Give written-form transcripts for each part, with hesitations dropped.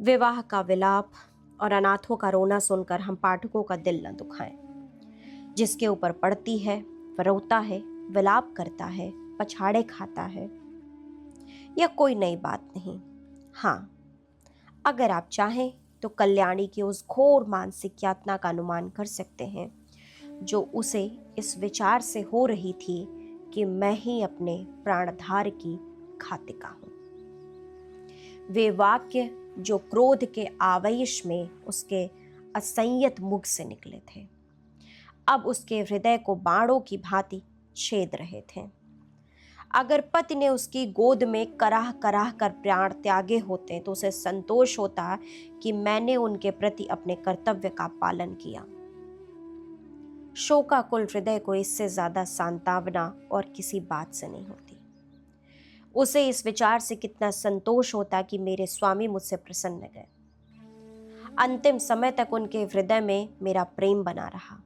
विवाह का विलाप और अनाथों का रोना सुनकर हम पाठकों का दिल न दुखाएं। जिसके ऊपर पड़ती है वह रोता है, विलाप करता है, पछाड़े खाता है। यह कोई नई बात नहीं। हाँ, अगर आप चाहें तो कल्याणी की उस घोर मानसिक यातना का अनुमान कर सकते हैं जो उसे इस विचार से हो रही थी कि मैं ही अपने प्राणधार की घातिका हूं। वे वाक्य जो क्रोध के आवेश में उसके असंयत मुख से निकले थे, अब उसके हृदय को बाणों की भांति छेद रहे थे। अगर पति ने उसकी गोद में कराह कराह कर प्राण त्यागे होते तो उसे संतोष होता कि मैंने उनके प्रति अपने कर्तव्य का पालन किया। शोकाकुल हृदय को इससे ज्यादा सांत्वना और किसी बात से नहीं होती। उसे इस विचार से कितना संतोष होता कि मेरे स्वामी मुझसे प्रसन्न गए। अंतिम समय तक उनके हृदय में मेरा प्रेम बना रहा।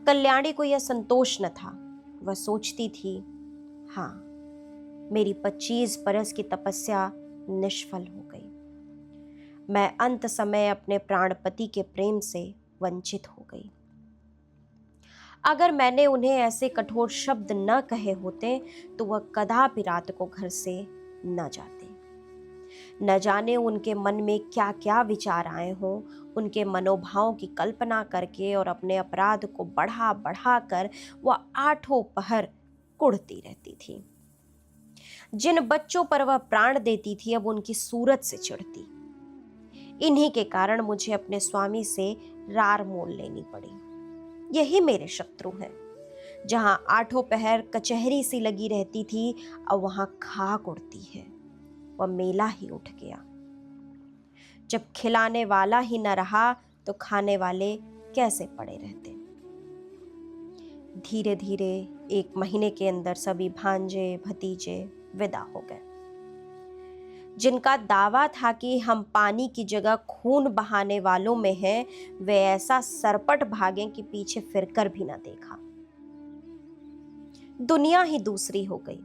कल्याणी को यह संतोष न था। वह सोचती थी, हाँ, मेरी 25 बरस की तपस्या निष्फल हो गई। मैं अंत समय अपने प्राणपति के प्रेम से वंचित हो गई। अगर मैंने उन्हें ऐसे कठोर शब्द न कहे होते तो वह कदापि रात को घर से न जाते। न जाने उनके मन में क्या क्या विचार आए हों। उनके मनोभावों की कल्पना करके और अपने अपराध को बढ़ा बढ़ा कर वह आठों पहर कुढ़ती रहती थी। जिन बच्चों पर वह प्राण देती थी अब उनकी सूरत से चिढ़ती। इन्हीं के कारण मुझे अपने स्वामी से रार मोल लेनी पड़ी। यही मेरे शत्रु हैं। जहां आठों पहर कचहरी सी लगी रहती थी अब वहां खाक उड़ती है। वह मेला ही उठ गया। जब खिलाने वाला ही न रहा तो खाने वाले कैसे पड़े रहते। धीरे धीरे 1 महीने के अंदर सभी भांजे भतीजे विदा हो गए। जिनका दावा था कि हम पानी की जगह खून बहाने वालों में हैं, वे ऐसा सरपट भागे कि पीछे फिरकर भी न देखा। दुनिया ही दूसरी हो गई।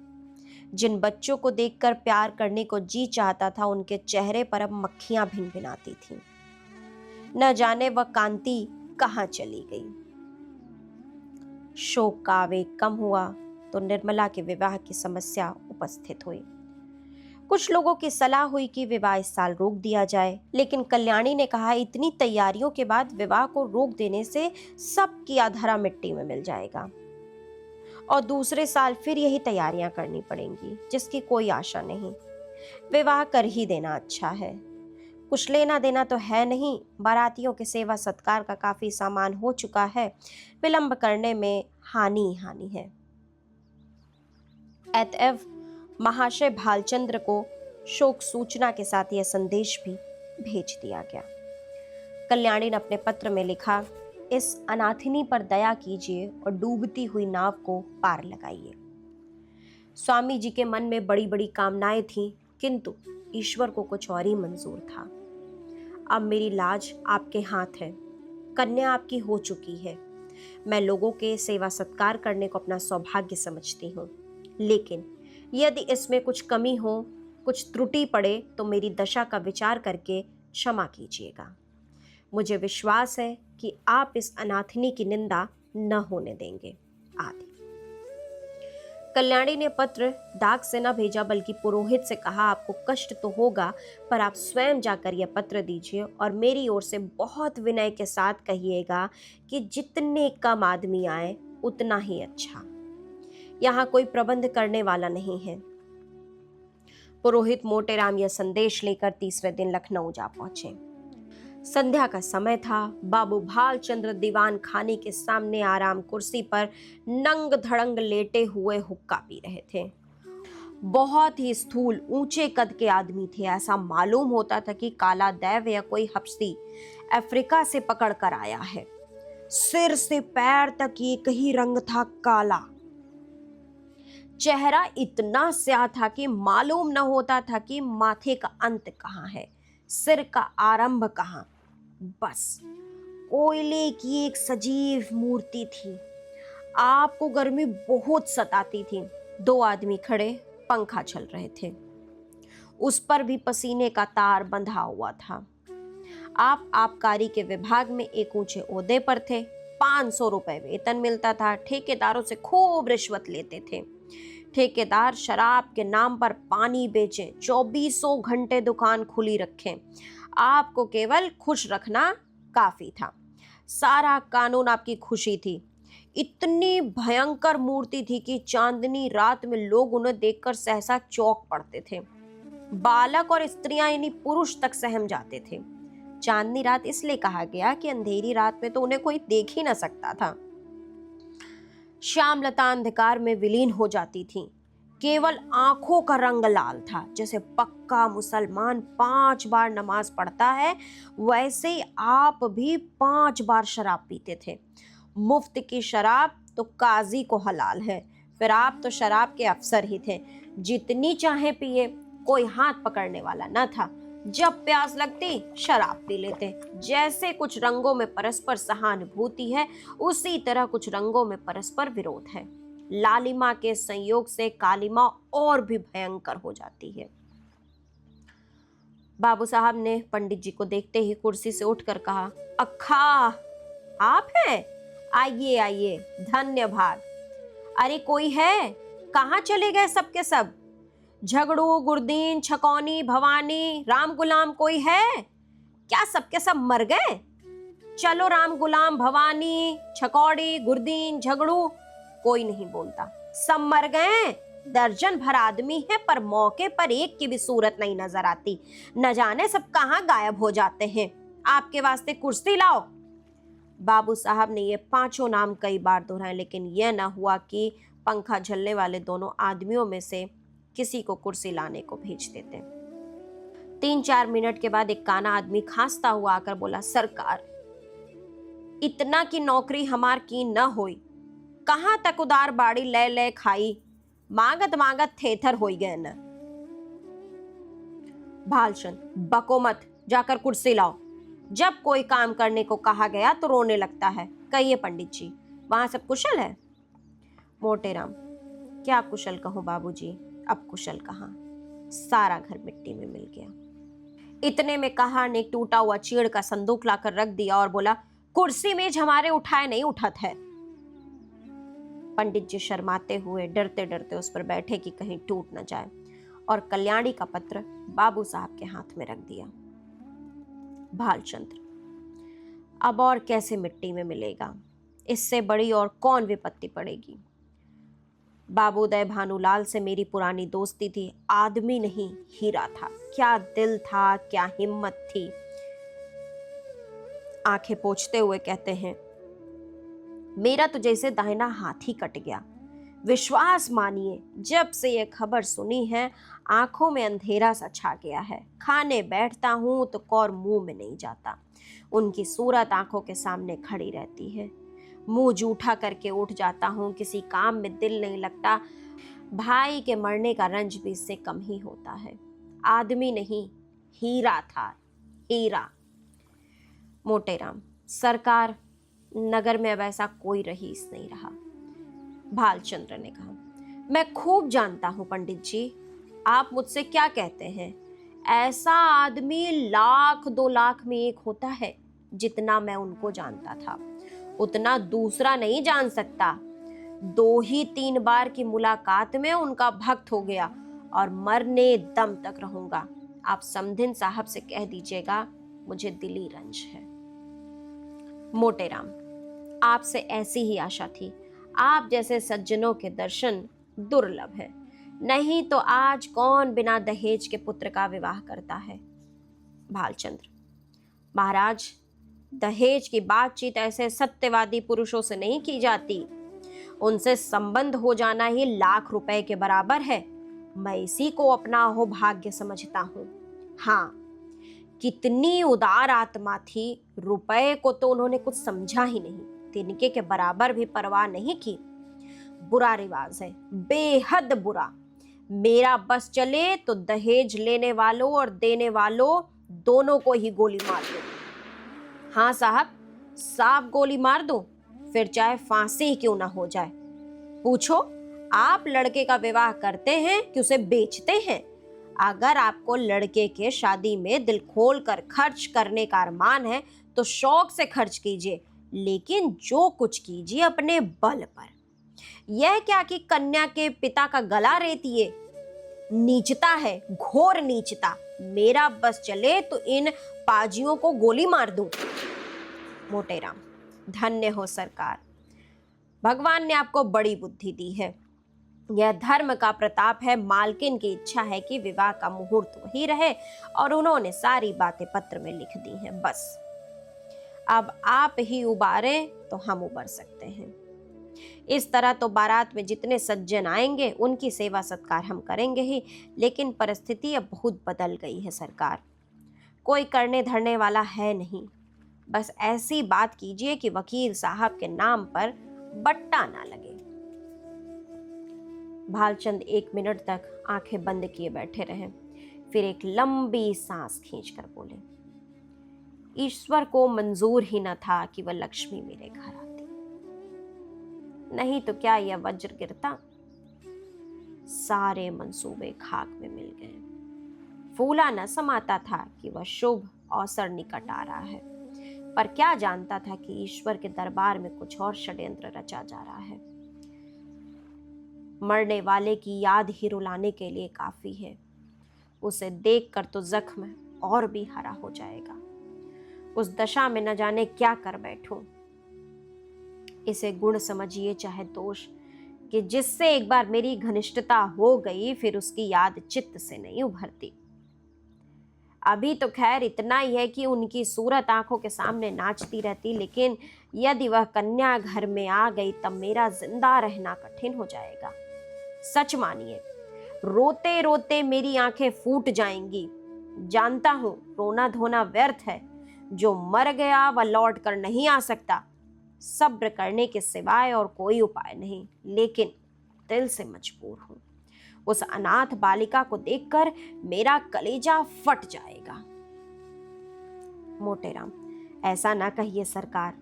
जिन बच्चों को देखकर प्यार करने को जी चाहता था उनके चेहरे पर अब मक्खियां भिनभिनाती थीं। न जाने वह कांति कहां चली गई। शोक का आवेग कम हुआ तो निर्मला के विवाह की समस्या उपस्थित हुई। कुछ लोगों की सलाह हुई कि विवाह इस साल रोक दिया जाए, लेकिन कल्याणी ने कहा इतनी तैयारियों के बाद विवाह को रोक देने से सब किया धरा मिट्टी में मिल जाएगा और दूसरे साल फिर यही तैयारियां करनी पड़ेंगी जिसकी कोई आशा नहीं। विवाह कर ही देना अच्छा है। कुछ लेना देना तो है नहीं। बारातियों के सेवा सत्कार का काफी सामान हो चुका है। विलंब करने में हानि ही हानि है। अतएव महाशय भालचंद्र को शोक सूचना के साथ यह संदेश भी भेज दिया गया। कल्याणी ने अपने पत्र में लिखा, इस अनाथिनी पर दया कीजिए और डूबती हुई नाव को पार लगाइए। स्वामी जी के मन में बड़ी बड़ी कामनाएं थीं, किंतु ईश्वर को कुछ और ही मंजूर था। अब मेरी लाज आपके हाथ है। कन्या आपकी हो चुकी है। मैं लोगों के सेवा सत्कार करने को अपना सौभाग्य समझती हूँ, लेकिन यदि इसमें कुछ कमी हो, कुछ त्रुटि पड़े तो मेरी दशा का विचार करके क्षमा कीजिएगा। मुझे विश्वास है कि आप इस अनाथिनी की निंदा न होने देंगे। आदि। कल्याणी ने पत्र डाक से न भेजा बल्कि पुरोहित से कहा, आपको कष्ट तो होगा पर आप स्वयं जाकर यह पत्र दीजिए और मेरी ओर से बहुत विनय के साथ कहिएगा कि जितने कम आदमी आए उतना ही अच्छा। यहाँ कोई प्रबंध करने वाला नहीं है। पुरोहित मोटेराम यह संदेश लेकर तीसरे दिन लखनऊ जा पहुंचे। संध्या का समय था। बाबू भालचंद्र दीवान खाने के सामने आराम कुर्सी पर नंग धड़ंग लेटे हुए हुक्का पी रहे थे। बहुत ही स्थूल ऊंचे कद के आदमी थे। ऐसा मालूम होता था कि काला दैव या कोई हब्सी अफ्रीका से पकड़ कर आया है। सिर से पैर तक एक ही रंग था, काला। चेहरा इतना स्याह था कि मालूम न होता था कि माथे का अंत कहाँ है, सिर का आरंभ कहाँ। बस कोयले की एक सजीव मूर्ति थी। आपको गर्मी बहुत सताती थी। 2 आदमी खड़े पंखा चल रहे थे। उस पर भी पसीने का तार बंधा हुआ था। आप आबकारी के विभाग में एक ऊंचे ओहदे पर थे, 500 रुपए वेतन मिलता था, ठेकेदारों से खूब रिश्वत लेते थे। ठेकेदार शराब के नाम पर पानी बेचें, 24 घंटे दुकान खुली रखें, आपको केवल खुश रखना काफी था। सारा कानून आपकी खुशी थी। इतनी भयंकर मूर्ति थी कि चांदनी रात में लोग उन्हें देखकर सहसा चौंक पड़ते थे। बालक और स्त्रियां यानी पुरुष तक सहम जाते थे। चांदनी रात इसलिए कहा गया कि अंधेरी रात में तो उन्हें कोई देख ही न सकता था। श्यामलता अंधकार में विलीन हो जाती थी। केवल आंखों का रंग लाल था। जैसे पक्का मुसलमान 5 बार नमाज पढ़ता है, वैसे ही आप भी 5 बार शराब पीते थे। मुफ्त की शराब तो काजी को हलाल है, फिर आप तो शराब के अफसर ही थे। जितनी चाहे पिए, कोई हाथ पकड़ने वाला न था। जब प्यास लगती शराब पी लेते। जैसे कुछ रंगों में परस्पर सहानुभूति है, उसी तरह कुछ रंगों में परस्पर विरोध है। लालिमा के संयोग से कालिमा और भी भयंकर हो जाती है। बाबू साहब ने पंडित जी को देखते ही कुर्सी से उठकर कहा, अक्खा आप हैं? आइए आइए, धन्य भाग। अरे कोई है? कहाँ चले गए सबके सब? झगड़ू, गुरदीन, छकौनी, भवानी, राम गुलाम कोई है क्या? सबके सब मर गए? चलो राम गुलाम, भवानी, छकौड़ी, गुरदीन, झगड़ू, कोई नहीं बोलता। सब मर गए। दर्जन भर आदमी है, पर मौके पर एक की भी सूरत नहीं नजर आती। न जाने सब कहाँ गायब हो जाते हैं। आपके वास्ते कुर्सी लाओ। बाबू साहब ने ये 5 नाम कई बार दोहराए, लेकिन यह न हुआ कि पंखा झलने वाले दोनों आदमियों में से किसी को कुर्सी लाने को भेज देते। 3-4 मिनट के बाद एक काना आदमी खांसता हुआ आकर बोला, सरकार, इतना की नौकरी हमार की न होई। कहाँ तक उदार बाड़ी ले ले खाई, मांगत मांगत थेथर हो गए न। भालचंद, बको मत, जाकर कुर्सी लाओ। जब कोई काम करने को कहा गया तो रोने लगता है। कहिए पंडित जी, वहां सब कुशल है? मोटेराम, क्या कुशल कहूं बाबूजी, अब कुशल कहाँ, सारा घर मिट्टी में मिल गया। इतने में कहार ने एक टूटा हुआ चीड़ का संदूक लाकर रख दिया और बोला, कुर्सी मेज हमारे उठाए नहीं उठत है। पंडित जी शर्माते हुए डरते डरते उस पर बैठे कि कहीं टूट न जाए, और कल्याणी का पत्र बाबू साहब के हाथ में रख दिया। भालचंद्र, अब और कैसे मिट्टी में मिलेगा? इससे बड़ी और कौन विपत्ति पड़ेगी? बाबूदय भानुलाल से मेरी पुरानी दोस्ती थी। आदमी नहीं, हीरा था। क्या दिल था, क्या हिम्मत थी। आंखें पोंछते हुए कहते हैं, मेरा तो जैसे दाहिना हाथ ही कट गया। विश्वास मानिए, जब से ये खबर सुनी है, आंखों में अंधेरा सा छा गया है। खाने बैठता हूं तो कौर मुंह में नहीं जाता। उनकी सूरत आंखों के सामने खड़ी रहती है। मुंह जूठा करके उठ जाता हूं, किसी काम में दिल नहीं लगता। भाई के मरने का रंज भी इससे कम ही होता है। आदमी नहीं, हीरा था, हीरा। मोटेराम, सरकार, नगर में अब ऐसा कोई रईस नहीं रहा। भालचंद्र ने कहा, मैं खूब जानता हूं पंडित जी, आप मुझसे क्या कहते हैं। ऐसा आदमी 1,00,000-2 लाख में एक होता है। जितना मैं उनको जानता था, उतना दूसरा नहीं जान सकता। 2 ही 3 बार की मुलाकात में उनका भक्त हो गया, और मरने दम तक रहूंगा। आप समधिन साहब से कह दीजिएगा, मुझे दिली रंज है। मोटेराम, आपसे ऐसी ही आशा थी। आप जैसे सज्जनों के दर्शन दुर्लभ है। नहीं तो आज कौन बिना दहेज के पुत्र का विवाह करता है। भालचंद्र, महाराज, दहेज की बातचीत ऐसे सत्यवादी पुरुषों से नहीं की जाती। उनसे संबंध हो जाना ही लाख रुपए के बराबर है। मैं इसी को अपना अहोभाग्य समझता हूँ। हाँ, कितनी उदार आत्मा थी। रुपए को तो उन्होंने कुछ समझा ही नहीं, तिनके के बराबर भी परवाह नहीं की। बुरा रिवाज है, बेहद बुरा। मेरा बस चले तो दहेज लेने वालों और देने वालों दोनों को ही गोली मार दो। हाँ साहब, साफ गोली मार दो, फिर चाहे फांसी ही क्यों ना हो जाए। पूछो, आप लड़के का विवाह करते हैं कि उसे बेचते हैं? अगर आपको लड़के के शादी में दिल खोल कर खर्च करने का अरमान है तो शौक से खर्च कीजिए, लेकिन जो कुछ कीजिए अपने बल पर। यह क्या कि कन्या के पिता का गला रेतिए, नीचता है, घोर नीचता। मेरा बस चले तो इन पाजियों को गोली मार दूं। मोटेराम: धन्य हो सरकार, भगवान ने आपको बड़ी बुद्धि दी है। यह धर्म का प्रताप है। मालकिन की इच्छा है कि विवाह का मुहूर्त वही रहे और उन्होंने सारी बातें पत्र में लिख दी हैं। बस अब आप ही उबारें तो हम उबर सकते हैं। इस तरह तो बारात में जितने सज्जन आएंगे उनकी सेवा सत्कार हम करेंगे ही, लेकिन परिस्थिति अब बहुत बदल गई है सरकार। कोई करने धरने वाला है नहीं। बस ऐसी बात कीजिए कि वकील साहब के नाम पर बट्टा ना लगे। भालचंद 1 मिनट तक आंखें बंद किए बैठे रहे, फिर एक लंबी सांस खींचकर बोले, ईश्वर को मंजूर ही न था कि वह लक्ष्मी मेरे घर आती, नहीं तो क्या यह वज्र गिरता। सारे मंसूबे खाक में मिल गए। फूला न समाता था कि वह शुभ अवसर निकट आ रहा है, पर क्या जानता था कि ईश्वर के दरबार में कुछ और षड्यंत्र रचा जा रहा है। मरने वाले की याद ही रुलाने के लिए काफी है। उसे देखकर तो जख्म और भी हरा हो जाएगा। उस दशा में न जाने क्या कर बैठूं। इसे गुण समझिए चाहे दोष, कि जिससे एक बार मेरी घनिष्ठता हो गई फिर उसकी याद चित्त से नहीं उभरती। अभी तो खैर इतना ही है कि उनकी सूरत आंखों के सामने नाचती रहती, लेकिन यदि वह कन्या घर में आ गई तब मेरा जिंदा रहना कठिन हो जाएगा। सच मानिए, रोते रोते मेरी आंखें फूट जाएंगी। जानता हूं रोना धोना व्यर्थ है। जो मर गया वह लौट कर नहीं आ सकता। सब्र करने के सिवाय और कोई उपाय नहीं, लेकिन दिल से मजबूर हूं। उस अनाथ बालिका को देखकर मेरा कलेजा फट जाएगा। मोटेराम: ऐसा ना कहिए सरकार।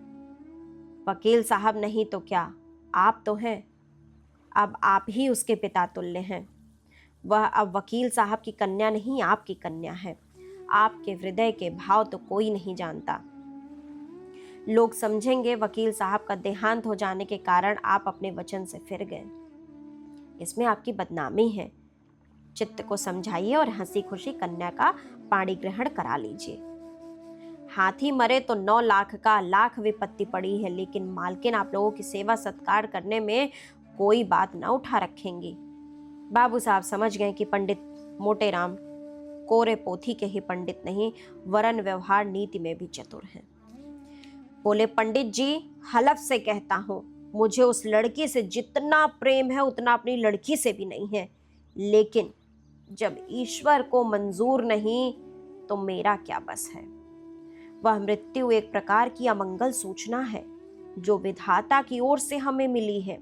वकील साहब नहीं तो क्या, आप तो हैं। अब आप ही उसके पिता तुल्य हैं। वह अब वकील साहब की कन्या नहीं, आपकी कन्या है। आपके हृदय के भाव तो कोई नहीं जानता। लोग समझेंगे वकील साहब का देहांत हो जाने के कारण आप अपने वचन से फिर गए। इसमें आपकी बदनामी है। चित्त को समझाइए और हंसी खुशी कन्या का पाणी ग्रहण करा लीजिए। हाथी मरे तो 9 लाख का लाख विपत्ति पड़ी है, लेकिन मालकिन आप लोगों की सेवा सत्कार करने में कोई बात न उठा रखेंगी। बाबू साहब समझ गए कि पंडित मोटेराम कोरे पोथी के ही पंडित नहीं, वरन व्यवहार नीति में भी चतुर हैं। बोले, पंडित जी, हलफ से कहता हूं, मुझे उस लड़की से जितना प्रेम है उतना अपनी लड़की से भी नहीं है, लेकिन जब ईश्वर को मंजूर नहीं तो मेरा क्या बस है। वह मृत्यु एक प्रकार की अमंगल सूचना है जो विधाता की ओर से हमें मिली है।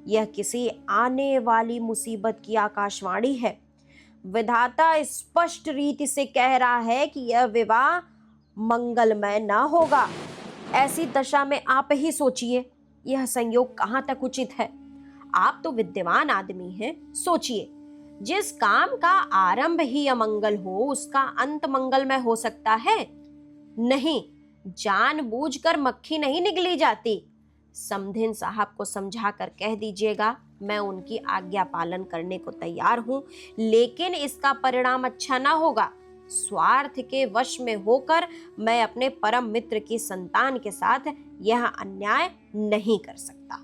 यह किसी आने वाली मुसीबत की आकाशवाणी है। विधाता स्पष्ट रीति से कह रहा है कि यह विवाह मंगलमय न होगा। ऐसी दशा में आप ही सोचिए, यह संयोग कहां तक उचित है। आप तो विद्वान आदमी हैं, सोचिए, जिस काम का आरंभ ही अमंगल हो उसका अंत मंगलमय हो सकता है? नहीं, जानबूझकर मक्खी नहीं निगली जाती। समधिन साहब को समझा कर कह दीजिएगा, मैं उनकी आज्ञा पालन करने को तैयार हूं, लेकिन इसका परिणाम अच्छा ना होगा। स्वार्थ के वश में होकर मैं अपने परम मित्र की संतान के साथ यह अन्याय नहीं कर सकता।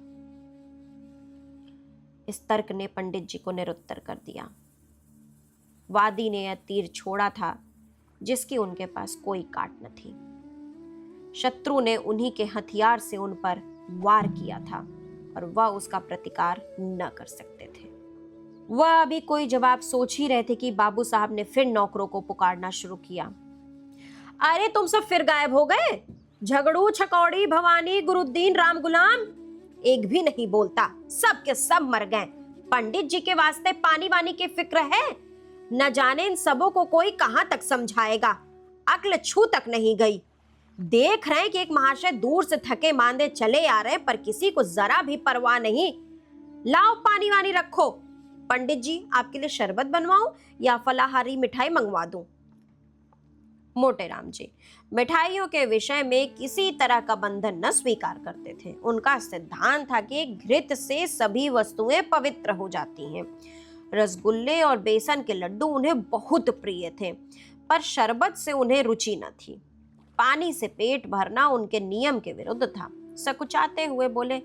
इस तर्क ने पंडित जी को निरुत्तर कर दिया। वादी ने यह तीर छोड़ा था जिसकी उनके पास कोई काट न थी। शत्रु ने उन्हीं के हथियार से उन पर वार किया था और वह उसका प्रतिकार न कर सकते थे। वह अभी कोई जवाब सोच ही रहे थे कि बाबू साहब ने फिर नौकरों को पुकारना शुरू किया। अरे तुम सब फिर गायब हो गए? झगड़ू, छकौड़ी, भवानी, गुरुद्दीन, राम गुलाम, एक भी नहीं बोलता। सब के सब मर गए। पंडित जी के वास्ते पानी वानी की फिक्र है? न जाने इन सबों को कोई कहां तक समझाएगा। अक्ल छू तक नहीं गई। देख रहे हैं कि एक महाशय दूर से थके मांदे चले आ रहे हैं, पर किसी को जरा भी परवाह नहीं। लाओ पानी वानी रखो। पंडित जी आपके लिए शरबत बनवाऊं या फलाहारी मिठाई मंगवा दूं? मोटेराम जी मिठाइयों के विषय में किसी तरह का बंधन न स्वीकार करते थे। उनका सिद्धांत था कि घृत से सभी वस्तुएं पवित्र हो जाती हैं। रसगुल्ले और बेसन के लड्डू उन्हें बहुत प्रिय थे, पर शरबत से उन्हें रुचि न थी। पानी से पेट भरना उनके नियम के विरुद्ध था। सकुचाते हुए बोले,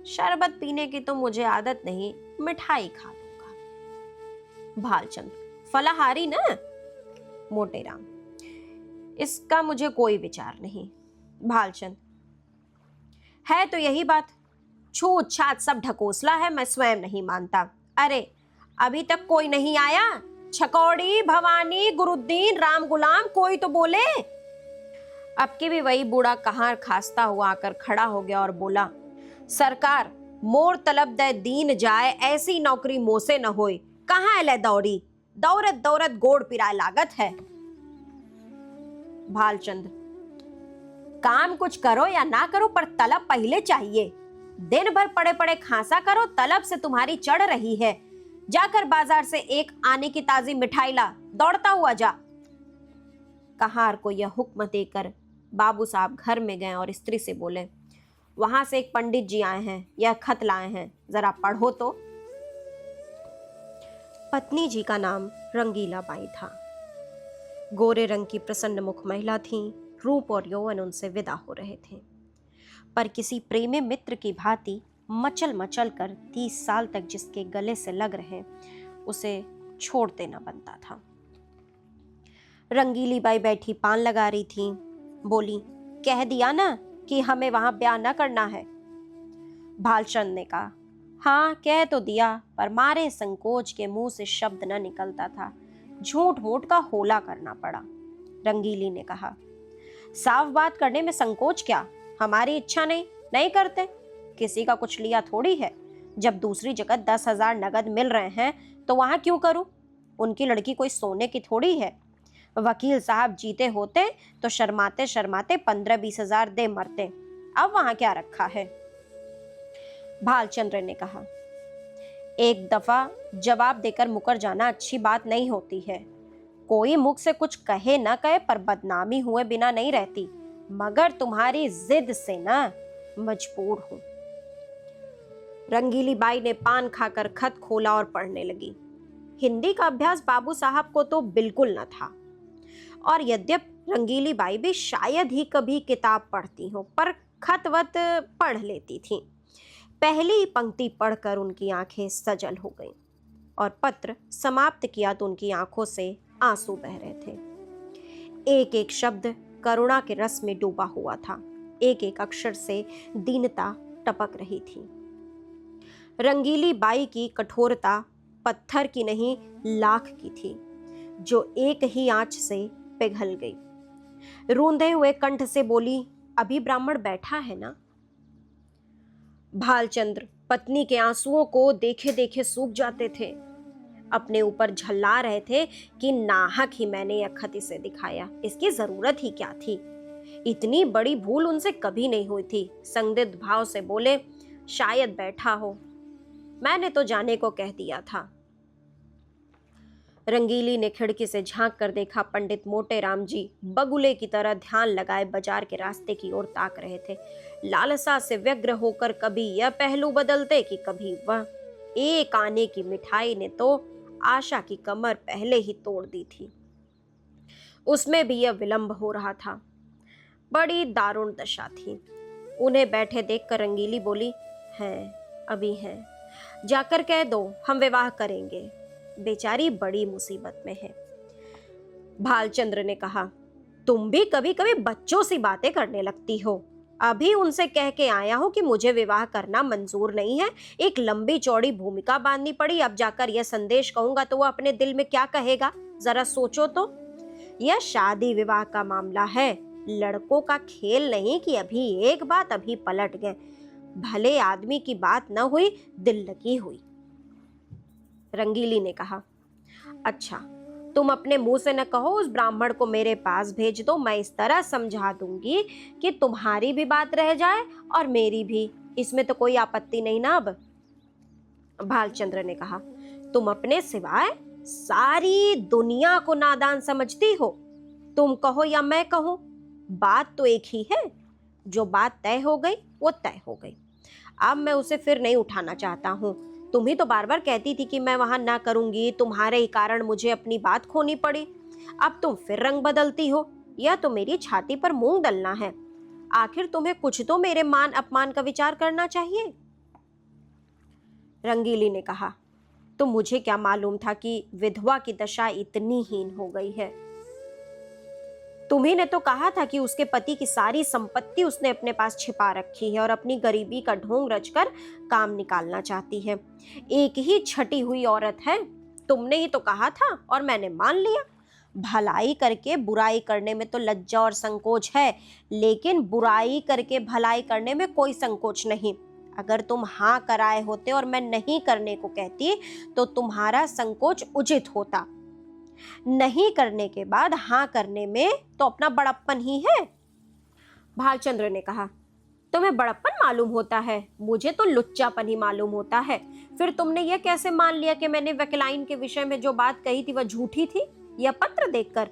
शरबत पीने की तो मुझे आदत नहीं, मिठाई खा लूंगा। भालचंद्र, फलाहारी ना? मोटेराम, इसका मुझे कोई विचार नहीं। भालचंद्र, है तो यही बात। छूत छात सब ढकोसला है, मैं स्वयं नहीं मानता। अरे अभी तक कोई नहीं आया? छकौड़ी, भवानी, गुरुद्दीन, राम गुलाम, कोई तो बोले। अब की भी वही बूढ़ा कहां खास्ता हुआ आकर खड़ा हो गया और बोला, सरकार, मोर तलब दे दीन जाए, ऐसी नौकरी मोसे न होए। कहां ले दौड़ी, दौरत दौरत गोड़ पिराए लागत है। भालचंद्र, काम कुछ करो या ना करो, पर तलब पहले चाहिए। दिन भर पड़े पड़े खांसा करो, तलब से तुम्हारी चढ़ रही है। जाकर बाजार से एक आने की ताजी मिठाई ला, दौड़ता हुआ जा। कहार को यह हुक्म देकर बाबू साहब घर में गए और स्त्री से बोले, वहां से एक पंडित जी आए हैं, यह खत लाए हैं, जरा पढ़ो तो। पत्नी जी का नाम रंगीला बाई था। गोरे रंग की प्रसन्न मुख महिला थी। रूप और यौवन उनसे विदा हो रहे थे, पर किसी प्रेमी मित्र की भांति मचल मचल कर 30 साल तक जिसके गले से लग रहे, उसे छोड़ देना बनता था। रंगीली बाई बैठी पान लगा रही थी। बोली, कह दिया ना कि हमें वहां ब्याह न करना है। भालचंद ने कहा, हाँ कह तो दिया, पर मारे संकोच के मुंह से शब्द न निकलता था। झूठ मूठ का होला करना पड़ा। रंगीली ने कहा, साफ बात करने में संकोच क्या? हमारी इच्छा नहीं करते। किसी का कुछ लिया थोड़ी है। जब दूसरी जगह 10,000 नगद मिल रहे हैं तो वहां क्यों करूं? उनकी लड़की कोई सोने की थोड़ी है। वकील साहब जीते होते तो शर्माते शर्माते 15-20 हजार दे मरते। अब वहां क्या रखा है? भालचंद्र ने कहा, एक दफा जवाब देकर मुकर जाना अच्छी बात नहीं होती है। कोई मुख से कुछ कहे ना कहे, पर बदनामी हुए बिना नहीं रहती। मगर तुम्हारी जिद से ना मजबूर हूं। रंगीली बाई ने पान खाकर खत खोला और पढ़ने लगी। हिंदी का अभ्यास बाबू साहब को तो बिल्कुल न था, और यद्यपि रंगीली बाई भी शायद ही कभी किताब पढ़ती हो, पर खत वत पढ़ लेती थी। पहली पंक्ति पढ़कर उनकी आंखें सजल हो गईं, और पत्र समाप्त किया तो उनकी आंखों से आंसू बह रहे थे। एक एक शब्द करुणा के रस में डूबा हुआ था। एक एक अक्षर से दीनता टपक रही थी। रंगीली बाई की कठोरता पत्थर की नहीं, लाख की थी, जो एक ही आंच से पिघल गई। रूंधे हुए कंठ से बोली, अभी ब्राह्मण बैठा है ना? भालचंद्र पत्नी के आंसुओं को देखे देखे सूख जाते थे। अपने ऊपर झल्ला रहे थे कि नाहक ही मैंने यह खत इसे दिखाया। इसकी जरूरत ही क्या थी? इतनी बड़ी भूल उनसे कभी नहीं हुई थी। संदिग्ध भाव से बोले, शायद बैठा हो, मैंने तो जाने को कह दिया था। रंगीली ने खिड़की से झांक कर देखा। पंडित मोटेराम जी बगुले की तरह ध्यान लगाए बाजार के रास्ते की ओर ताक रहे थे। लालसा से व्यग्र होकर कभी यह पहलू बदलते कि कभी वह। एक आने की मिठाई ने तो आशा की कमर पहले ही तोड़ दी थी। उसमें भी यह विलंब हो रहा था। बड़ी दारुण दशा थी। उन्हें बैठे देखकर रंगीली बोली, हैं, अभी हैं, जाकर कह दो हम विवाह करेंगे। बेचारी बड़ी मुसीबत में है। भालचंद्र ने कहा, तुम भी कभी कभी बच्चों सी बातें करने लगती हो। अभी उनसे कह के आया हूं कि मुझे विवाह करना मंजूर नहीं है। एक लंबी चौड़ी भूमिका बांधनी पड़ी। अब जाकर यह संदेश कहूंगा तो वह अपने दिल में क्या कहेगा, जरा सोचो तो। यह शादी विवाह का मामला है, लड़कों का खेल नहीं कि अभी एक बात अभी पलट गए। भले आदमी की बात न हुई, दिल लगी हुई। रंगीली ने कहा, अच्छा तुम अपने मुंह से न कहो, उस ब्राह्मण को मेरे पास भेज दो। मैं इस तरह समझा दूंगी कि तुम्हारी भी बात रह जाए और मेरी भी। इसमें तो कोई आपत्ति नहीं ना? अब भालचंद्र ने कहा, तुम अपने सिवाय सारी दुनिया को नादान समझती हो। तुम कहो या मैं कहूं, बात तो एक ही है। जो बात तय हो गई वो तय हो गई। अब मैं उसे फिर नहीं उठाना चाहता हूं। तुम ही तो बार बार कहती थी कि मैं वहां ना करूंगी, तुम्हारे ही कारण मुझे अपनी बात खोनी पड़ी। अब तुम फिर रंग बदलती हो। यह तो मेरी छाती पर मूंग दलना है। आखिर तुम्हें कुछ तो मेरे मान अपमान का विचार करना चाहिए। रंगीली ने कहा, तो मुझे क्या मालूम था कि विधवा की दशा इतनी हीन हो गई है। तुम्ही ने तो कहा था कि उसके पति की सारी संपत्ति उसने अपने पास छिपा रखी है और अपनी गरीबी का ढोंग रचकर काम निकालना चाहती है। एक ही छटी हुई औरत है। तुमने ही तो कहा था और मैंने मान लिया। भलाई करके बुराई करने में तो लज्जा और संकोच है, लेकिन बुराई करके भलाई करने में कोई संकोच नहीं। अगर तुम हाँ कराए होते और मैं नहीं करने को कहती तो तुम्हारा संकोच उचित होता। नहीं करने के बाद हाँ करने में तो अपना बड़प्पन ही है। भालचंद्र ने कहा, तुम्हें बड़प्पन मालूम होता है, मुझे तो लुच्चापन ही मालूम होता है। फिर तुमने यह कैसे मान लिया कि मैंने वकीलाइन के विषय में जो बात कही थी वह झूठी थी? यह पत्र देखकर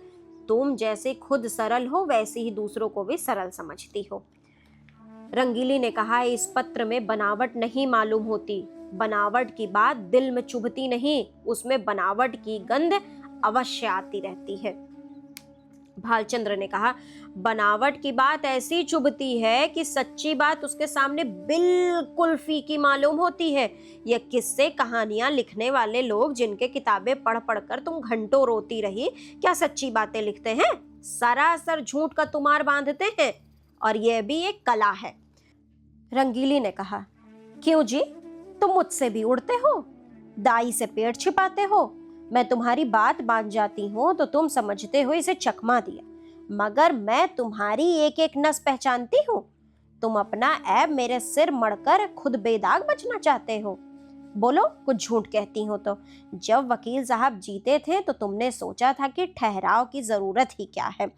तुम जैसे खुद सरल हो वैसे ही दूसरों को भी सरल समझती हो। रंगीली ने कहा, इस पत्र में बनावट नहीं मालूम होती। बनावट की बात दिल में चुभती नहीं, उसमें बनावट की गंध अवश्य आती रहती है। भालचंद्र ने कहा, बनावट की बात ऐसी चुभती है कि सच्ची बात उसके सामने बिल्कुल फीकी मालूम होती है। यह किस्से कहानियां लिखने वाले लोग जिनके किताबें पढ़ पढ़कर तुम घंटों रोती रही, क्या सच्ची बातें लिखते हैं? सरासर झूठ का तुमार बांधते हैं, और यह भी एक कला है। रंगीली ने कहा, क्यों जी, तुम मुझसे भी उड़ते हो, दाई से पेड़ छिपाते हो। मैं तुम्हारी बात मान जाती हूँ तो तुम समझते हो इसे चकमा दिया, मगर मैं तुम्हारी एक एक नस पहचानती हूँ। तुम अपना ऐब मेरे सिर मढ़कर खुद बेदाग बचना चाहते हो। बोलो, कुछ झूठ कहती हो तो। जब वकील साहब जीते थे तो तुमने सोचा था कि ठहराव की जरूरत ही क्या है,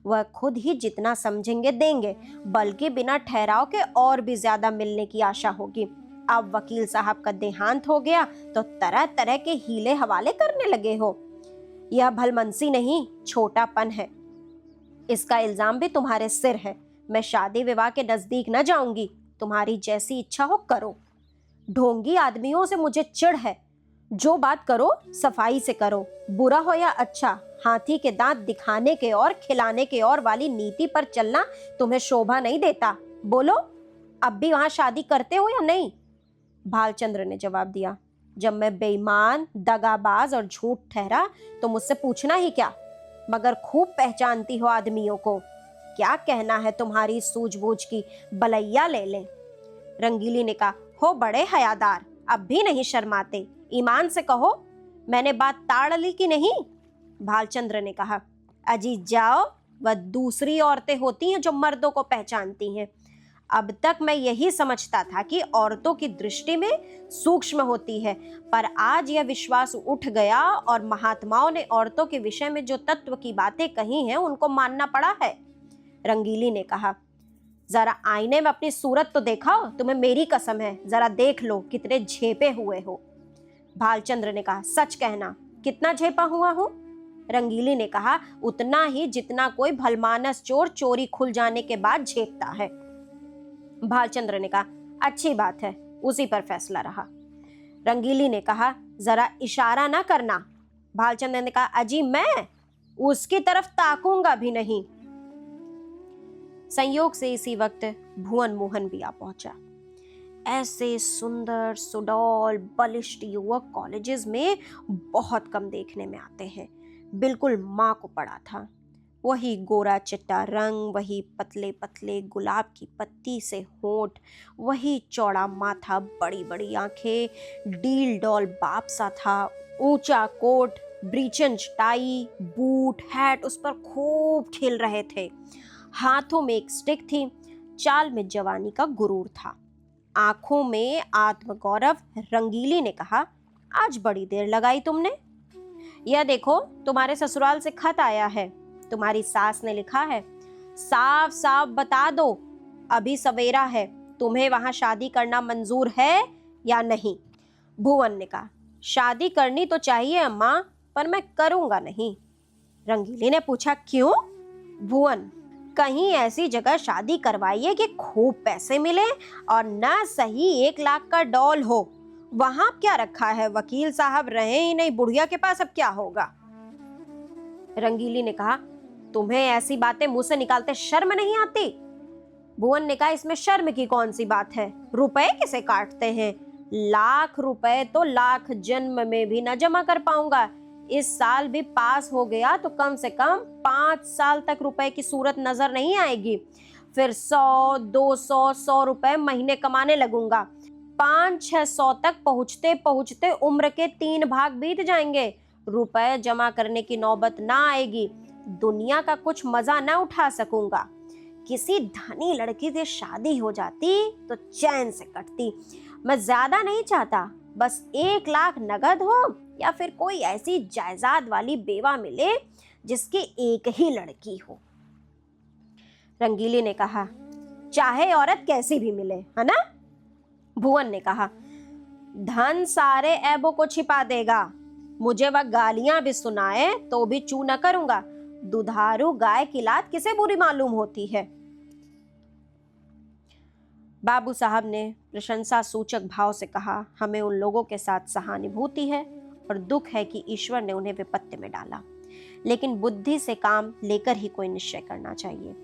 वह खुद ही जितना समझेंगे देंगे, बल्कि बिना ठहराव के और भी ज्यादा मिलने की आशा होगी। अब वकील साहब का देहांत हो गया तो तरह तरह के हीले हवाले करने लगे हो। यह भलमनसी नहीं, छोटापन है। इसका इल्जाम भी तुम्हारे सिर है। मैं शादी विवाह के नजदीक न जाऊंगी। तुम्हारी जैसी इच्छा हो करो। ढोंगी आदमियों से मुझे चिढ़ है। जो बात करो सफाई से करो, बुरा हो या अच्छा। हाथी के दांत दिखाने के और खिलाने के और वाली नीति पर चलना तुम्हें शोभा नहीं देता। बोलो, अब भी वहां शादी करते हो या नहीं? भालचंद्र ने जवाब दिया, जब मैं बेईमान, दगाबाज और झूठ ठहरा तो मुझसे पूछना ही क्या? मगर खूब पहचानती हो आदमियों को। क्या कहना है तुम्हारी सूझबूझ की, बलैया ले लें। रंगीली ने कहा, हो बड़े हयादार, अब भी नहीं शर्माते। ईमान से कहो, मैंने बात ताड़ ली कि नहीं? भालचंद्र ने कहा, अजी जाओ, वह दूसरी औरतें होती हैं जो मर्दों को पहचानती हैं। अब तक मैं यही समझता था कि औरतों की दृष्टि में सूक्ष्म होती है, पर आज यह विश्वास उठ गया और महात्माओं ने औरतों के विषय में जो तत्व की बातें कही हैं उनको मानना पड़ा है। रंगीली ने कहा, जरा आईने में अपनी सूरत तो देखा, तुम्हें मेरी कसम है, जरा देख लो कितने झेपे हुए हो। भालचंद्र ने कहा, सच कहना, कितना झेपा हुआ हूँ? रंगीली ने कहा, उतना ही जितना कोई भलमानस चोर चोरी खुल जाने के बाद झेपता है। भालचंद्र ने कहा, अच्छी बात है, उसी पर फैसला रहा। रंगीली ने कहा, जरा इशारा ना करना। भालचंद्र ने कहा, अजी मैं उसकी तरफ ताकूंगा भी नहीं। संयोग से इसी वक्त भुवन मोहन भी आ पहुंचा। ऐसे सुंदर, सुडौल, बलिष्ठ युवक कॉलेजेस में बहुत कम देखने में आते हैं। बिल्कुल माँ को पड़ा था। वही गोरा चिट्टा रंग, वही पतले पतले गुलाब की पत्ती से होंठ, वही चौड़ा माथा, बड़ी बड़ी आंखें, डील डॉल बाप सा था। ऊंचा कोट, ब्रीचेंज टाई, बूट, हैट उस पर खूब खिल रहे थे। हाथों में एक स्टिक थी। चाल में जवानी का गुरूर था, आंखों में आत्मगौरव। रंगीली ने कहा, आज बड़ी देर लगाई तुमने। यह देखो, तुम्हारे ससुराल से खत आया है। तुम्हारी सास ने लिखा है, साफ साफ बता दो, अभी सवेरा है, तुम्हें वहां शादी करना मंजूर है या नहीं? भुवन ने कहा, शादी करनी तो चाहिए अम्मा, पर मैं करूंगा नहीं। रंगीली ने पूछा, क्यों? भुवन, कहीं ऐसी जगह शादी करवाइए कि खूब पैसे मिले और न सही 1 लाख का डॉल हो। वहां क्या रखा है, वकील साहब रहे ही नहीं, बुढ़िया के पास अब क्या होगा? रंगीली ने कहा, तुम्हें ऐसी बातें मुंह से निकालते शर्म नहीं आती? भुवन ने कहा, इसमें शर्म की कौन सी बात है? रुपए किसे काटते हैं? 1 लाख रुपए तो लाख जन्म में भी न जमा कर पाऊंगा। इस साल भी पास हो गया तो कम से कम 5 साल तक रुपए की सूरत नजर नहीं आएगी। फिर 100, 200, 100 रुपए महीने कमाने लगूंगा। 500-600 तक पहुंचते पहुंचते उम्र के 3 भाग बीत जाएंगे। रुपए जमा करने की नौबत ना आएगी। दुनिया का कुछ मजा न उठा सकूंगा। किसी धनी लड़की से शादी हो जाती तो चैन से कटती। मैं ज्यादा नहीं चाहता, बस 1 लाख नगद हो या फिर कोई ऐसी जायदाद वाली बेवा मिले जिसकी एक ही लड़की हो। रंगीली ने कहा, चाहे औरत कैसी भी मिले, है ना? भुवन ने कहा, धन सारे ऐबों को छिपा देगा। मुझे वह गालियां भी सुनाए तो भी चू न करूंगा। दुधारू गाय की लात किसे बुरी मालूम होती है? बाबू साहब ने प्रशंसा सूचक भाव से कहा, हमें उन लोगों के साथ सहानुभूति है और दुख है कि ईश्वर ने उन्हें विपत्ति में डाला, लेकिन बुद्धि से काम लेकर ही कोई निश्चय करना चाहिए।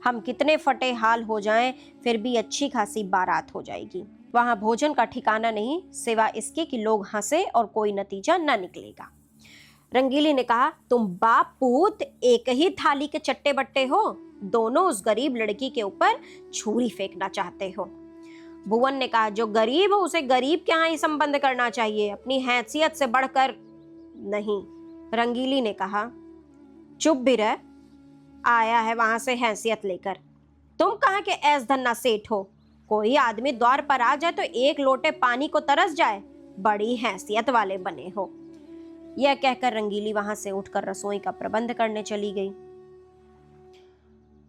हम कितने फटे हाल हो जाएं, फिर भी अच्छी खासी बारात हो जाएगी। वहां भोजन का ठिकाना नहीं, सिवा इसके कि लोग हंसे और कोई नतीजा न निकलेगा। रंगीली ने कहा, तुम बाप पूत एक ही थाली के चट्टे बट्टे हो, दोनों उस गरीब लड़की के ऊपर छुरी फेंकना चाहते हो। भुवन ने कहा, जो गरीब हो उसे गरीब के यहाँ ही संबंध करना चाहिए, अपनी हैसियत से बढ़कर नहीं। रंगीली ने कहा, चुप भी रह, आया है वहां से हैसियत लेकर। तुम कहाँ के ऐस धन्ना सेठ हो? कोई आदमी द्वार पर आ जाए तो 1 लोटे पानी को तरस जाए, बड़ी हैसियत वाले बने हो। यह कहकर रंगीली वहां से उठकर रसोई का प्रबंध करने चली गई।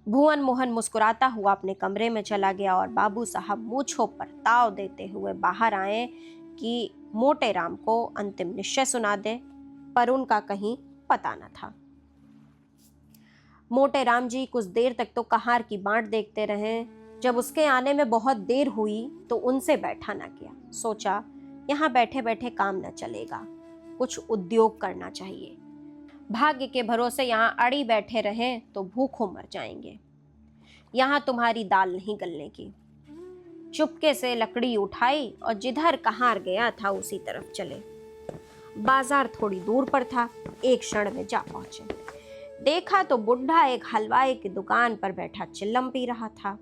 भुवन मोहन मुस्कुराता हुआ अपने कमरे में चला गया और बाबू साहब मूंछों पर ताव देते हुए बाहर आए कि मोटे राम को अंतिम निश्चय सुना दे, पर उनका कहीं पता न था। मोटे राम जी कुछ देर तक तो कहार की बाट देखते रहे। जब उसके आने में बहुत देर हुई तो उनसे बैठा न गया। सोचा, यहाँ बैठे बैठे काम न चलेगा, कुछ उद्योग करना चाहिए। भाग्य के भरोसे यहाँ अड़ी बैठे रहें तो भूखों मर जाएंगे। यहाँ तुम्हारी दाल नहीं गलने की। चुपके से लकड़ी उठाई और जिधर कहार गया था उसी तरफ चले। बाजार थोड़ी दूर पर था, एक क्षण में जा पहुंचे। देखा तो बुढ़ा एक हलवाई की दुकान पर बैठा चिल्लम पी रहा था।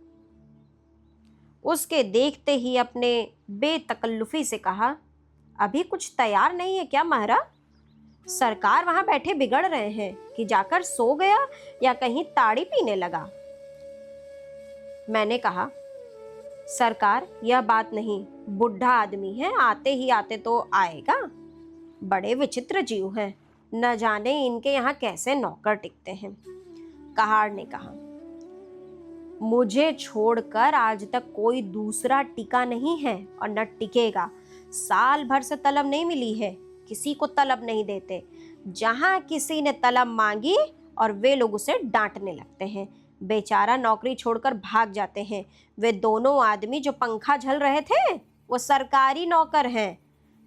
उसके देखते ही अपने बेतकल्लुफी से कहा, अभी कुछ तैयार नहीं है क्या महरा? सरकार वहां बैठे बिगड़ रहे हैं कि जाकर सो गया या कहीं ताड़ी पीने लगा। मैंने कहा, सरकार यह बात नहीं, बुढ़ा आदमी है, आते ही आते तो आएगा। बड़े विचित्र जीव हैं, न जाने इनके यहाँ कैसे नौकर टिकते हैं। कहार ने कहा, मुझे छोड़कर आज तक कोई दूसरा टिका नहीं है और न टिकेगा। साल भर से तलब नहीं मिली है, किसी को तलब नहीं देते। जहां किसी ने तलब मांगी और वे लोग उसे डांटने लगते हैं, बेचारा नौकरी छोड़कर भाग जाते हैं। वे दोनों आदमी जो पंखा झल रहे थे वो सरकारी नौकर हैं।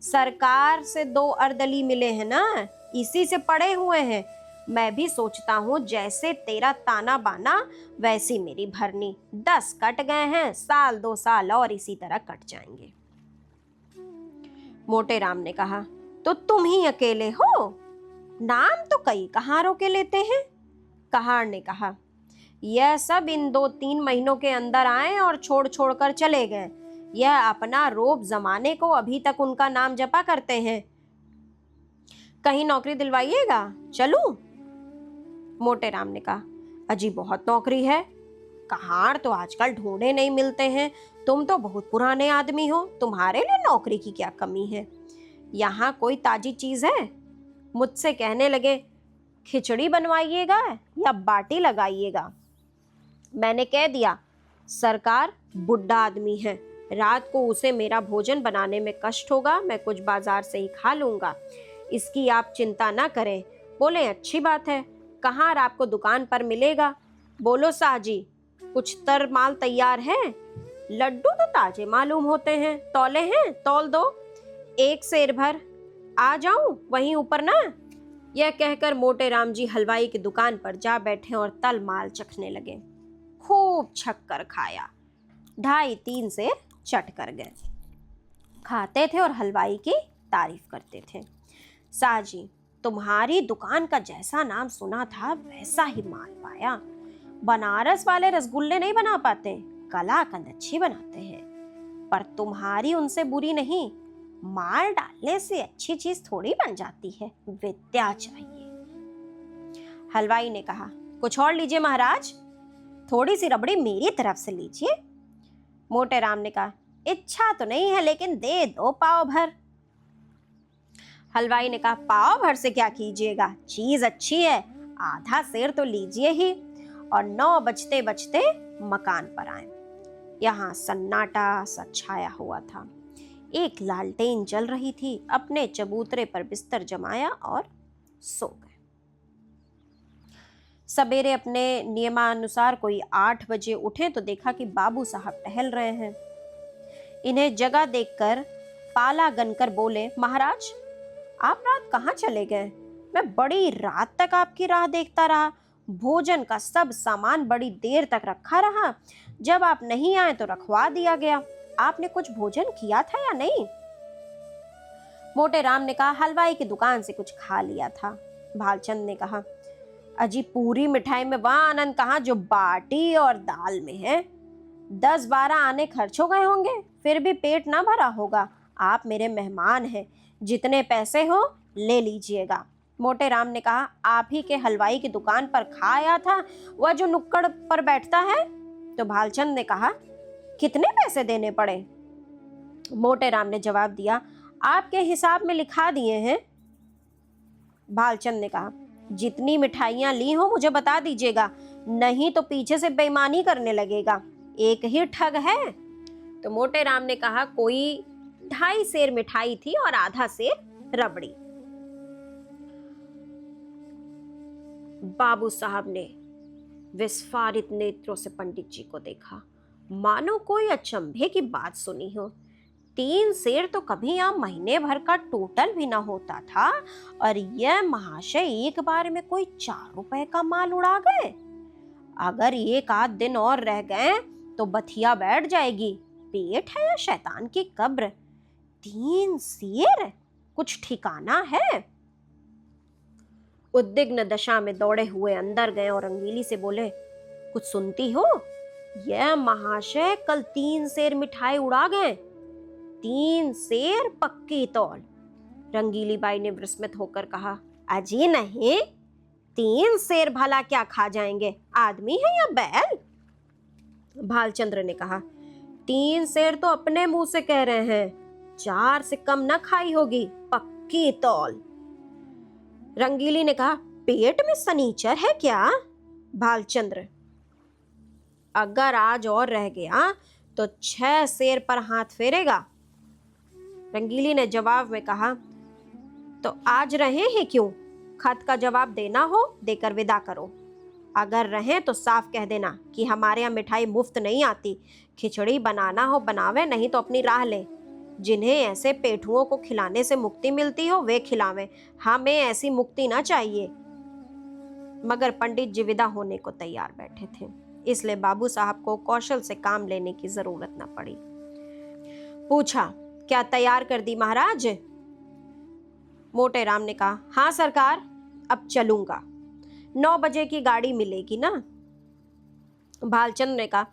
सरकार से 2 अर्दली मिले हैं ना, इसी से पड़े हुए हैं। मैं भी सोचता हूँ जैसे तेरा ताना बाना वैसी मेरी भरनी। 10 कट गए हैं, साल 2 साल और इसी तरह कट जाएंगे। मोटे राम ने कहा, तो तुम ही अकेले हो? नाम तो कई कहारों के लेते हैं। कहार ने कहा, यह सब इन 2-3 महीनों के अंदर आए और छोड़ छोड़ कर चले गए। यह अपना रोब जमाने को अभी तक उनका नाम जपा करते हैं। कहीं नौकरी दिलवाइएगा, चलूं? मोटे राम ने कहा, अजी बहुत नौकरी है। कहार तो आजकल ढूंढे नहीं मिलते हैं। तुम तो बहुत पुराने आदमी हो, तुम्हारे लिए नौकरी की क्या कमी है? यहाँ कोई ताजी चीज है? मुझसे कहने लगे, खिचड़ी बनवाइएगा या बाटी लगाइएगा। मैंने कह दिया, सरकार बुढ़ा आदमी है, रात को उसे मेरा भोजन बनाने में कष्ट होगा, मैं कुछ बाजार से ही खा लूंगा, इसकी आप चिंता ना करें। बोले अच्छी बात है, कहाँ आपको दुकान पर मिलेगा? बोलो साहजी, कुछ तर माल तैयार है? लड्डू तो ताजे मालूम होते हैं, तौले हैं, तौल दो, एक सेर भर। आ जाऊं वहीं ऊपर ना? यह कहकर मोटे राम जी हलवाई की दुकान पर जा बैठे और तल माल चखने लगे। खूब छक्कर खाया, 2.5-3 सेर चट कर गए। खाते थे और हलवाई की तारीफ करते थे। साजी, तुम्हारी दुकान का जैसा नाम सुना था वैसा ही माल पाया। बनारस वाले रसगुल्ले नहीं बना पाते, कलाकंद अच्छी बनाते हैं, पर तुम्हारी उनसे बुरी नहीं। माल डालने से अच्छी चीज थोड़ी बन जाती है, विद्या चाहिए। हलवाई ने कहा, कुछ और लीजिए महाराज, थोड़ी सी रबड़ी मेरी तरफ से लीजिए। मोटे राम ने कहा, इच्छा तो नहीं है, लेकिन दे दो पाव भर। हलवाई ने कहा, पाव भर से क्या कीजिएगा, चीज अच्छी है, आधा सेर तो लीजिए ही। और 9 बजते बजते मकान पर आए। यहाँ सन्नाटा सा छाया हुआ था। एक लालटेन जल रही थी। अपने चबूतरे पर बिस्तर जमाया और सो गए। सवेरे अपने नियमानुसार कोई 8 बजे उठे तो देखा कि बाबू साहब टहल रहे हैं। इन्हें जगह देखकर पाला गनकर बोले, महाराज आप रात कहाँ चले गए? मैं बड़ी रात तक आपकी राह देखता रहा, भोजन का सब सामान बड़ी देर तक रखा रहा, जब आप नहीं आए तो रखवा दिया गया। आपने कुछ भोजन किया था या नहीं? मोटे राम ने कहा, हलवाई की दुकान से कुछ खा लिया था। भालचंद ने कहा, अजी पूरी मिठाई में वहां आनंद कहाँ जो बाटी और दाल में है। 10-12 आने खर्च हो गए होंगे, फिर भी पेट ना भरा होगा। आप मेरे मेहमान हैं, जितने पैसे हो ले लीजिएगा। मोटे राम ने कहा, आप ही के हलवाई की दुकान पर खाया था, वह जो नुक्कड़ पर बैठता है? तो भालचंद ने कहा, कितने पैसे देने पड़े? मोटे राम ने जवाब दिया, आपके हिसाब में लिखा दिए हैं। भालचंद ने कहा, जितनी मिठाइयां ली हो मुझे बता दीजिएगा, नहीं तो पीछे से बेईमानी करने लगेगा। एक ही ठग है। तो मोटे राम ने कहा, कोई 2.5 सेर मिठाई थी और आधा सेर रबड़ी। बाबू साहब ने विस्फारित नेत्रों से पंडित जी को देखा, मानो कोई अचंभे की बात सुनी हो। 3 सेर तो कभी यहाँ महीने भर का टोटल भी ना होता था, और यह महाशय एक बार में कोई 4 रुपए का माल उड़ा गए। अगर 1 आध दिन और रह गए तो बथिया बैठ जाएगी। पेट है या शैतान की कब्र? 3 सेर, कुछ ठिकाना है? उद्विग्न दशा में दौड़े हुए अंदर गए और रंगीली से बोले, कुछ सुनती हो? यह महाशय कल 3 सेर मिठाई उड़ा गए। 3 सेर पक्की तौल। रंगीली बाई ने विस्मित होकर कहा, अजी नहीं, 3 सेर भला क्या खा जाएंगे, आदमी है या बैल? भालचंद्र ने कहा, 3 सेर तो अपने मुंह से कह रहे हैं, 4 से कम न खाई होगी, पक्की तौल। रंगीली ने कहा, पेट में सनीचर है क्या? भालचंद्र, अगर आज और रह गया तो 6 सेर पर हाथ फेरेगा। रंगीली ने जवाब में कहा, तो आज रहे हैं क्यों? खत का जवाब देना हो देकर विदा करो। अगर रहें तो साफ कह देना कि हमारे यहाँ मिठाई मुफ्त नहीं आती। खिचड़ी बनाना हो बनावे, नहीं तो अपनी राह ले। जिन्हें ऐसे पेठुओं को खिलाने से मुक्ति मिलती हो वे खिलावें, हमें ऐसी मुक्ति ना चाहिए। मगर पंडित जी विदा होने को तैयार बैठे थे, इसलिए बाबू साहब को कौशल से काम लेने की जरूरत न पड़ी। पूछा, क्या तैयार कर दी महाराज? मोटे राम ने कहा, हाँ सरकार, अब चलूंगा। 9 बजे की गाड़ी मिलेगी ना? भालचंद ने कहा,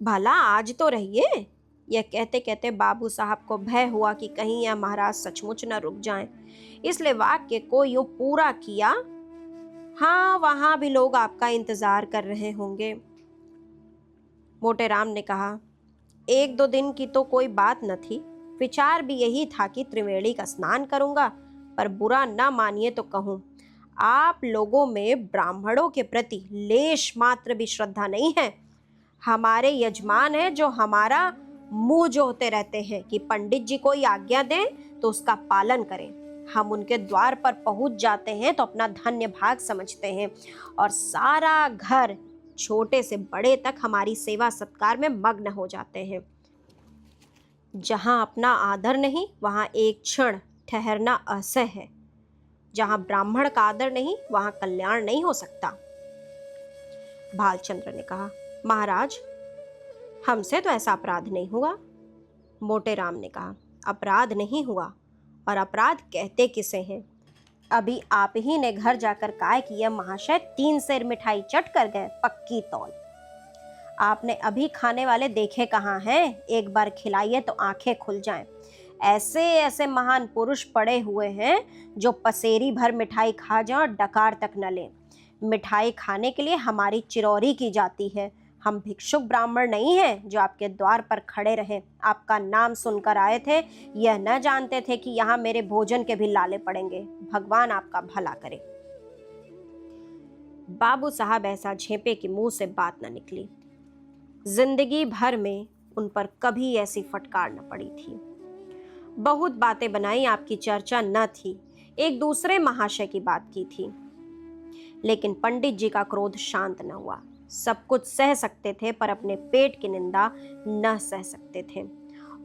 भला आज तो रहिए। यह कहते कहते बाबू साहब को भय हुआ कि कहीं यह महाराज सचमुच न रुक जाएं, इसलिए वाक्य को यूं पूरा किया, हाँ वहां भी लोग आपका इंतजार कर रहे होंगे। मोटे राम ने कहा, 1-2 दिन की तो कोई बात न थी, विचार भी यही था कि त्रिवेणी का स्नान करूंगा, पर बुरा न मानिए तो कहूं, आप लोगों में ब्राह्मणों के प्रति लेश मात्र भी श्रद्धा नहीं है। हमारे यजमान हैं जो हमारा मुंह जोते रहते हैं कि पंडित जी कोई आज्ञा दें तो उसका पालन करें। हम उनके द्वार पर पहुंच जाते हैं तो अपना धन्य भाग समझते हैं और सारा घर छोटे से बड़े तक हमारी सेवा सत्कार में मग्न हो जाते हैं। जहां अपना आदर नहीं वहां एक क्षण ठहरना असह्य है। जहां ब्राह्मण का आदर नहीं वहां कल्याण नहीं हो सकता। भालचंद्र ने कहा, महाराज, हमसे तो ऐसा अपराध नहीं हुआ। मोटे राम ने कहा, अपराध नहीं हुआ, और अपराध कहते किसे हैं? अभी आप ही ने घर जाकर कहा कि यह महाशय 3 सेर मिठाई चट कर गए, पक्की तौल। आपने अभी खाने वाले देखे कहाँ हैं? एक बार खिलाइए तो आंखें खुल जाएं। ऐसे ऐसे महान पुरुष पड़े हुए हैं जो पसेरी भर मिठाई खा जाएं और डकार तक न लें। मिठाई खाने के लिए हमारी चिरौरी की जाती है। हम भिक्षुक ब्राह्मण नहीं हैं जो आपके द्वार पर खड़े रहे, आपका नाम सुनकर आए थे। यह न जानते थे कि यहाँ मेरे भोजन के भी लाले पड़ेंगे। भगवान आपका भला करे। बाबू साहब ऐसा झेपे कि मुंह से बात न निकली। जिंदगी भर में उन पर कभी ऐसी फटकार न पड़ी थी। बहुत बातें बनाई, आपकी चर्चा न थी, एक दूसरे महाशय की बात की थी। लेकिन पंडित जी का क्रोध शांत न हुआ। सब कुछ सह सकते थे पर अपने पेट की निंदा न सह सकते थे।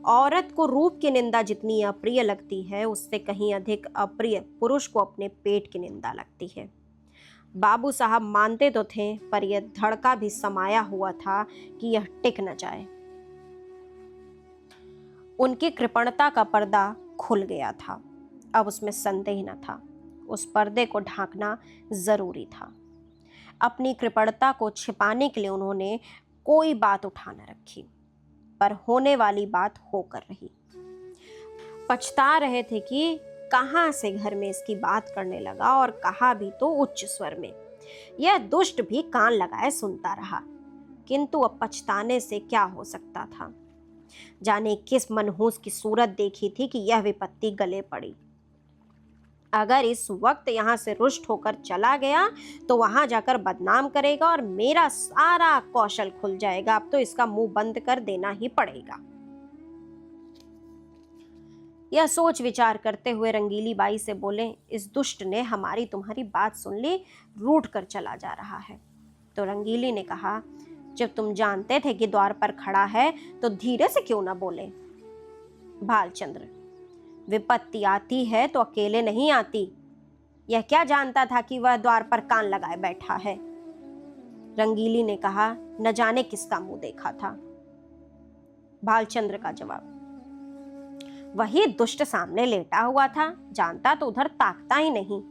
औरत को रूप की निंदा जितनी अप्रिय लगती है, उससे कहीं अधिक अप्रिय पुरुष को अपने पेट की निंदा लगती है। बाबू साहब मानते तो थे पर यह धड़का भी समाया हुआ था कि यह टिक न जाए। उनकी कृपणता का पर्दा खुल गया था, अब उसमें संदेह न था। उस पर्दे को ढांकना जरूरी था। अपनी कृपणता को छिपाने के लिए उन्होंने कोई बात उठा न रखी, पर होने वाली बात होकर रही। पछता रहे थे कि कहां से घर में इसकी बात करने लगा, और कहा भी तो उच्च स्वर में। यह दुष्ट भी कान लगाए सुनता रहा, किंतु अब पछताने से क्या हो सकता था। जाने किस मनहूस की सूरत देखी थी कि यह विपत्ति गले पड़ी। अगर इस वक्त यहां से रुष्ट होकर चला गया तो वहां जाकर बदनाम करेगा और मेरा सारा कौशल खुल जाएगा। अब तो इसका मुंह बंद कर देना ही पड़ेगा। यह सोच विचार करते हुए रंगीली बाई से बोले, इस दुष्ट ने हमारी तुम्हारी बात सुन ली, रूठ कर चला जा रहा है। तो रंगीली ने कहा, जब तुम जानते थे कि द्वार पर खड़ा है तो धीरे से क्यों ना बोले? भालचंद्र, विपत्ति आती है तो अकेले नहीं आती। यह क्या जानता था कि वह द्वार पर कान लगाए बैठा है? रंगीली ने कहा, न जाने किसका मुंह देखा था। भालचंद्र का जवाब, वही दुष्ट सामने लेटा हुआ था, जानता तो उधर ताकता ही नहीं।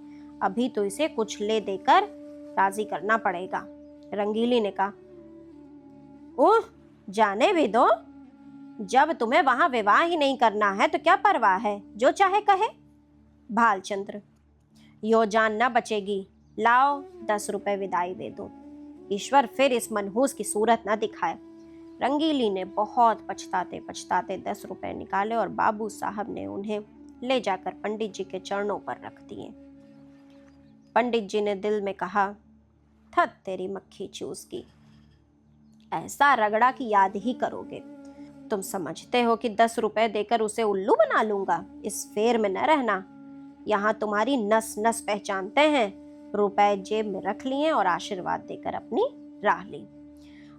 अभी तो इसे कुछ ले देकर राजी करना पड़ेगा। रंगीली ने कहा, ओह, जाने भी दो। जब तुम्हें वहां विवाह ही नहीं करना है तो क्या परवाह है, जो चाहे कहे। भालचंद्र, यो जान न बचेगी, लाओ 10 रुपए विदाई दे दो। ईश्वर फिर इस मनहूस की सूरत न दिखाए। रंगीली ने बहुत पछताते पछताते 10 रुपए निकाले और बाबू साहब ने उन्हें ले जाकर पंडित जी के चरणों पर रख दिए। पंडित जी ने दिल में कहा, थत तेरी मक्खी चूस की, ऐसा रगड़ा कि याद ही करोगे। तुम समझते हो कि 10 रुपए देकर उसे उल्लू बना लूंगा? इस फेर में न रहना। यहाँ तुम्हारी नस नस पहचानते हैं। रुपए जेब में रख लिए और आशीर्वाद देकर अपनी राह ली।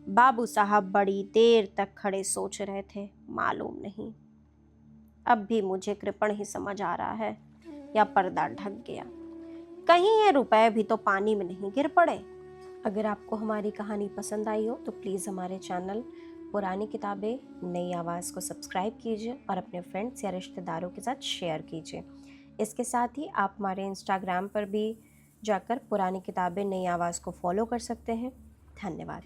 बाबू साहब बड़ी देर तक खड़े सोच रहे थे। मालूम नहीं, अब भी मुझे कृपण ही समझ आ रहा है या पर्दा ढक गया। कहीं ये रुपए भी तो पानी में नहीं गिर पड़े। अगर आपको हमारी कहानी पसंद आई हो तो प्लीज़ हमारे चैनल पुरानी किताबें नई आवाज़ को सब्सक्राइब कीजिए और अपने फ्रेंड्स या रिश्तेदारों के साथ शेयर कीजिए। इसके साथ ही आप हमारे इंस्टाग्राम पर भी जाकर पुरानी किताबें नई आवाज़ को फॉलो कर सकते हैं। धन्यवाद।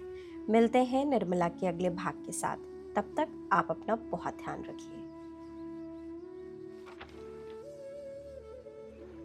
मिलते हैं निर्मला के अगले भाग के साथ। तब तक आप अपना बहुत ध्यान रखिए।